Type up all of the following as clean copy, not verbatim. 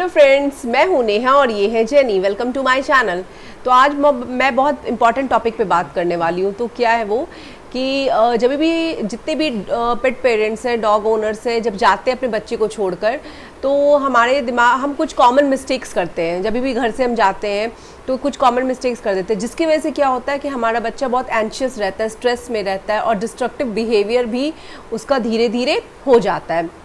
Hello friends, मैं हूं नेहा और ये है Jenny. Welcome to my channel. तो आज मैं बहुत इंपॉर्टेंट टॉपिक पे बात करने वाली हूँ। तो क्या है वो कि जब भी जितने भी पेट पेरेंट्स हैं, डॉग ओनर्स हैं, जब जाते हैं अपने बच्चे को छोड़कर, तो हमारे दिमाग हम कुछ कॉमन मिस्टेक्स करते हैं। जब भी घर से हम जाते हैं तो कुछ कॉमन मिस्टेक्स कर देते हैं, जिसकी वजह से क्या होता है कि हमारा बच्चा बहुत एंशियस रहता है, स्ट्रेस में रहता है और डिस्ट्रक्टिव बिहेवियर भी उसका धीरे धीरे हो जाता है।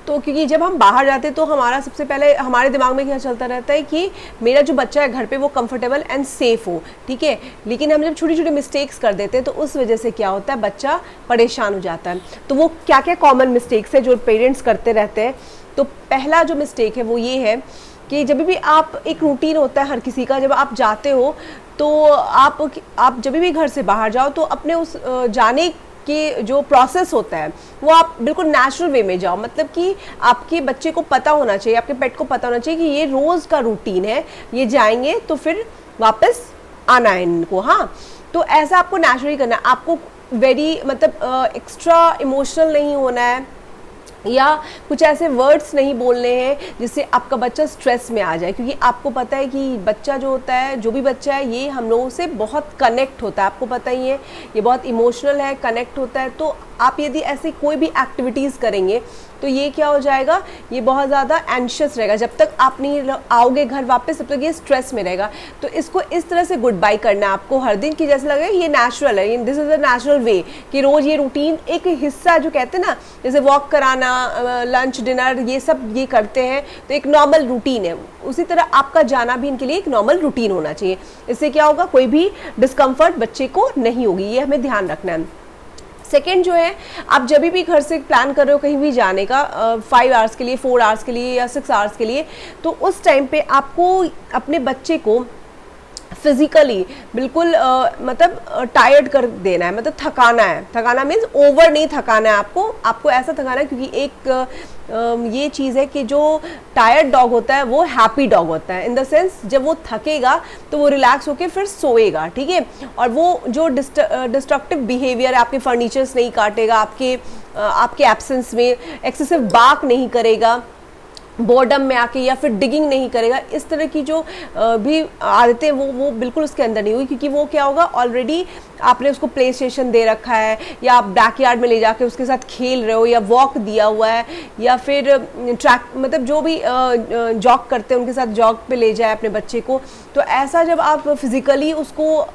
तो क्योंकि जब हम बाहर जाते हैं तो हमारा सबसे पहले हमारे दिमाग में क्या चलता रहता है कि मेरा जो बच्चा है घर पे वो कंफर्टेबल एंड सेफ हो, ठीक है। लेकिन हम जब छोटी छोटी मिस्टेक्स कर देते हैं तो उस वजह से क्या होता है, बच्चा परेशान हो जाता है। तो वो क्या क्या कॉमन मिस्टेक्स है जो पेरेंट्स करते रहते हैं। तो पहला जो मिस्टेक है वो ये है कि जब भी आप, एक रूटीन होता है हर किसी का, जब आप जाते हो तो आप जब भी घर से बाहर जाओ तो अपने उस जाने कि जो प्रोसेस होता है वो आप बिल्कुल नेचुरल वे में जाओ। मतलब कि आपके बच्चे को पता होना चाहिए, आपके पेट को पता होना चाहिए कि ये रोज़ का रूटीन है, ये जाएंगे तो फिर वापस आना है इनको। हाँ, तो ऐसा आपको नेचुरली करना है। आपको वेरी मतलब एक्स्ट्रा इमोशनल नहीं होना है या कुछ ऐसे वर्ड्स नहीं बोलने हैं जिससे आपका बच्चा स्ट्रेस में आ जाए, क्योंकि आपको पता है कि बच्चा जो होता है, जो भी बच्चा है, ये हम लोगों से बहुत कनेक्ट होता है। आपको पता ही है ये बहुत इमोशनल है, कनेक्ट होता है। तो आप यदि ऐसी कोई भी एक्टिविटीज़ करेंगे तो ये क्या हो जाएगा, ये बहुत ज़्यादा एंशियस रहेगा। जब तक आप नहीं आओगे घर वापस तब तक ये स्ट्रेस में रहेगा। तो इसको इस तरह से गुड बाय करना है आपको हर दिन, की जैसे लगे ये नेचुरल है, this is a natural way, कि रोज़ ये रूटीन एक हिस्सा, जो कहते हैं ना, जैसे वॉक कराना, लंच डिनर, ये सब ये करते हैं तो एक नॉर्मल रूटीन है। उसी तरह आपका जाना भी इनके लिए एक नॉर्मल रूटीन होना चाहिए। इससे क्या होगा, कोई भी डिस्कम्फर्ट बच्चे को नहीं होगी, ये हमें ध्यान रखना है। सेकेंड जो है, आप जब भी घर से प्लान कर रहे हो कहीं भी जाने का, 5 आवर्स के लिए, 4 आवर्स के लिए या 6 आवर्स के लिए, तो उस टाइम पे आपको अपने बच्चे को फिजिकली बिल्कुल मतलब टायर्ड कर देना है, मतलब थकाना है। थकाना मीन्स ओवर नहीं थकाना है आपको ऐसा थकाना है, क्योंकि एक ये चीज़ है कि जो टायर्ड डॉग होता है वो हैप्पी डॉग होता है, इन द सेंस जब वो थकेगा तो वो रिलैक्स होके फिर सोएगा, ठीक है। और वो जो डिस्ट्रक्टिव बिहेवियर है, आपके फर्नीचर्स नहीं काटेगा, आपके एब्सेंस में एक्सेसिव बार्क नहीं करेगा, बोर्डम में आके, या फिर डिगिंग नहीं करेगा, इस तरह की जो भी आदतें वो बिल्कुल उसके अंदर नहीं हुई। क्योंकि वो क्या होगा, ऑलरेडी आपने उसको प्ले स्टेशन दे रखा है, या आप बैकयार्ड में ले जाके उसके साथ खेल रहे हो, या वॉक दिया हुआ है, या फिर ट्रैक, मतलब जो भी जॉग करते हैं उनके साथ जॉग पे ले जाए अपने बच्चे को। तो ऐसा जब आप फिजिकली उसको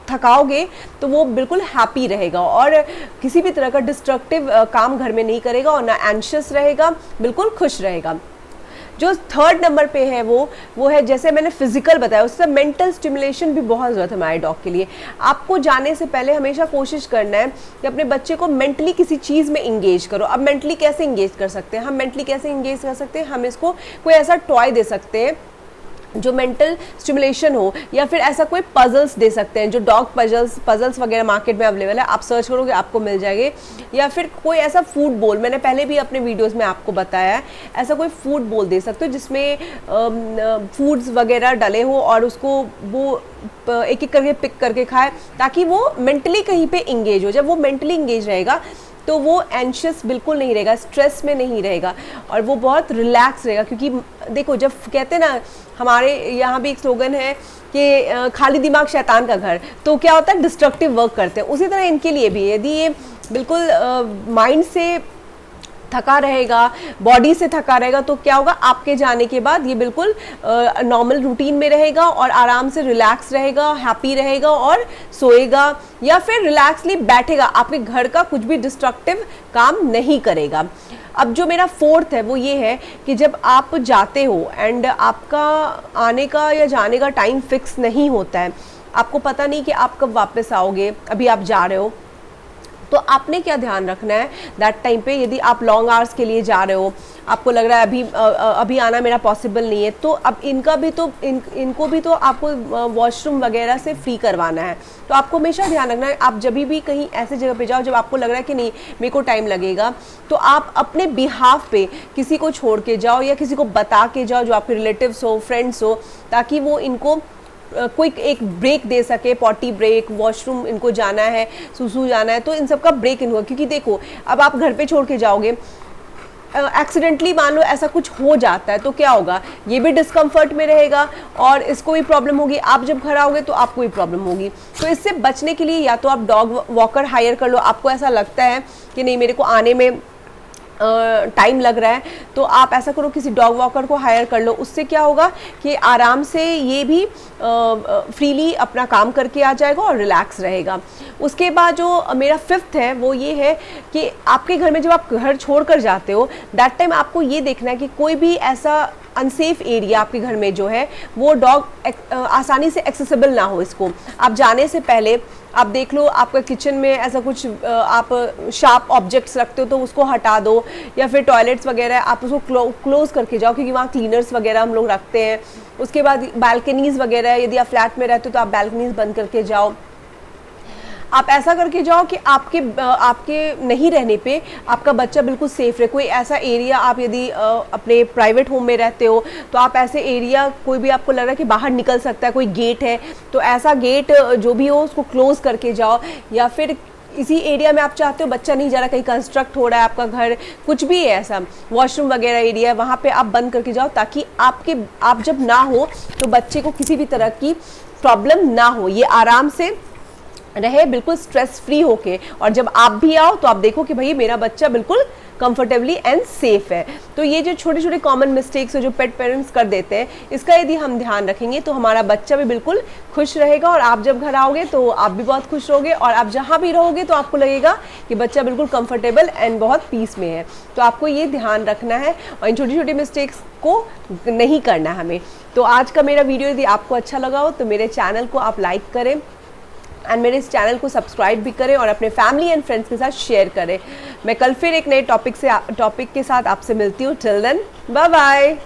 थकाओगे तो वो बिल्कुल हैप्पी रहेगा और किसी भी तरह का डिस्ट्रक्टिव काम घर में नहीं करेगा और ना एंशियस रहेगा, बिल्कुल खुश रहेगा। जो थर्ड नंबर पे है वो है, जैसे मैंने फिजिकल बताया, उससे मेंटल स्टिमुलेशन भी बहुत ज़रूरत है हमारे डॉग के लिए। आपको जाने से पहले हमेशा कोशिश करना है कि अपने बच्चे को मेंटली किसी चीज़ में इंगेज करो। अब मेंटली कैसे इंगेज कर सकते हैं हम? मेंटली कैसे इंगेज कर सकते हैं हम? इसको कोई ऐसा टॉय दे सकते हैं जो मेंटल स्टिमुलेशन हो, या फिर ऐसा कोई पजल्स दे सकते हैं, जो डॉग पजल्स वगैरह मार्केट में अवेलेबल है, आप सर्च करोगे आपको मिल जाएंगे। या फिर कोई ऐसा फूड बोल, मैंने पहले भी अपने वीडियोस में आपको बताया है, ऐसा कोई फूड बोल दे सकते हो जिसमें फूड्स वगैरह डले हो और उसको वो एक एक करके पिक करके खाए, ताकि वो मेंटली कहीं पे इंगेज हो। जब वो मेंटली इंगेज रहेगा तो वो एंशियस बिल्कुल नहीं रहेगा, स्ट्रेस में नहीं रहेगा और वो बहुत रिलैक्स रहेगा। क्योंकि देखो, जब कहते हैं ना, हमारे यहाँ भी एक स्लोगन है कि खाली दिमाग शैतान का घर, तो क्या होता है, डिस्ट्रक्टिव वर्क करते हैं। उसी तरह इनके लिए भी, यदि ये बिल्कुल माइंड से थका रहेगा, बॉडी से थका रहेगा, तो क्या होगा, आपके जाने के बाद ये बिल्कुल नॉर्मल रूटीन में रहेगा और आराम से रिलैक्स रहेगा, हैप्पी रहेगा और सोएगा, या फिर रिलैक्सली बैठेगा, आपके घर का कुछ भी डिस्ट्रक्टिव काम नहीं करेगा। अब जो मेरा फोर्थ है वो ये है कि जब आप जाते हो एंड आपका आने का या जाने का टाइम फिक्स नहीं होता है, आपको पता नहीं कि आप कब वापस आओगे, अभी आप जा रहे हो, तो आपने क्या ध्यान रखना है दैट टाइम पे। यदि आप लॉन्ग आवर्स के लिए जा रहे हो, आपको लग रहा है अभी आना मेरा पॉसिबल नहीं है, तो अब इनको भी तो आपको वॉशरूम वगैरह से फ्री करवाना है। तो आपको हमेशा ध्यान रखना है, आप जब भी कहीं ऐसे जगह पे जाओ जब आपको लग रहा है कि नहीं मेरे को टाइम लगेगा, तो आप अपने बिहाफ पे किसी को छोड़ के जाओ या किसी को बता के जाओ, जो आपके रिलेटिव्स हो, फ्रेंड्स हो, ताकि वो इनको क्विक एक ब्रेक दे सके, पॉटी ब्रेक, वॉशरूम इनको जाना है, सुसु जाना है, तो इन सब का ब्रेक इनको। क्योंकि देखो, अब आप घर पे छोड़ के जाओगे एक्सीडेंटली मान लो ऐसा कुछ हो जाता है तो क्या होगा, ये भी डिस्कम्फर्ट में रहेगा और इसको भी प्रॉब्लम होगी, आप जब घर आओगे तो आपको भी प्रॉब्लम होगी। तो इससे बचने के लिए या तो आप डॉग वॉकर हायर कर लो, आपको ऐसा लगता है कि नहीं मेरे को आने में टाइम लग रहा है, तो आप ऐसा करो किसी डॉग वॉकर को हायर कर लो। उससे क्या होगा कि आराम से ये भी फ्रीली अपना काम करके आ जाएगा और रिलैक्स रहेगा। उसके बाद जो मेरा फिफ्थ है वो ये है कि आपके घर में जब आप घर छोड़ कर जाते हो दैट टाइम आपको ये देखना है कि कोई भी ऐसा अनसेफ एरिया आपके घर में जो है वो डॉग आसानी से एक्सेसिबल ना हो। इसको आप जाने से पहले आप देख लो, आपका किचन में ऐसा कुछ आप शार्प ऑब्जेक्ट्स रखते हो तो उसको हटा दो, या फिर टॉयलेट्स वगैरह आप उसको क्लोज करके जाओ क्योंकि वहाँ क्लीनर्स वगैरह हम लोग रखते हैं। उसके बाद बालकनीज़ वगैरह, यदि आप फ्लैट में रहते हो तो आप बालकनीज़ बंद करके जाओ। आप ऐसा करके जाओ कि आपके नहीं रहने पे आपका बच्चा बिल्कुल सेफ रहे। कोई ऐसा एरिया आप यदि अपने प्राइवेट होम में रहते हो तो आप ऐसे एरिया, कोई भी आपको लग रहा है कि बाहर निकल सकता है, कोई गेट है तो ऐसा गेट जो भी हो उसको क्लोज करके जाओ। या फिर इसी एरिया में आप चाहते हो बच्चा नहीं जा रहा, कहीं कंस्ट्रक्ट हो रहा है आपका घर, कुछ भी है ऐसा वॉशरूम वगैरह एरिया, वहाँ पे आप बंद करके जाओ ताकि आप जब ना हो तो बच्चे को किसी भी तरह की प्रॉब्लम ना हो, ये आराम से रहे बिल्कुल स्ट्रेस फ्री होके। और जब आप भी आओ तो आप देखो कि भाई मेरा बच्चा बिल्कुल कंफर्टेबली एंड सेफ है। तो ये जो छोटे छोटे कॉमन मिस्टेक्स है जो पेट पेरेंट्स कर देते हैं, इसका यदि हम ध्यान रखेंगे तो हमारा बच्चा भी बिल्कुल खुश रहेगा और आप जब घर आओगे तो आप भी बहुत खुश रहोगे और आप जहाँ भी रहोगे तो आपको लगेगा कि बच्चा बिल्कुल कंफर्टेबल एंड बहुत पीस में है। तो आपको ये ध्यान रखना है और इन छोटी छोटी मिस्टेक्स को नहीं करना है हमें। तो आज का मेरा वीडियो यदि आपको अच्छा लगा हो तो मेरे चैनल को आप लाइक करें एंड मेरे इस चैनल को सब्सक्राइब भी करें और अपने फैमिली एंड फ्रेंड्स के साथ शेयर करें। मैं कल फिर एक नए टॉपिक के साथ आपसे मिलती हूँ। Till then bye bye.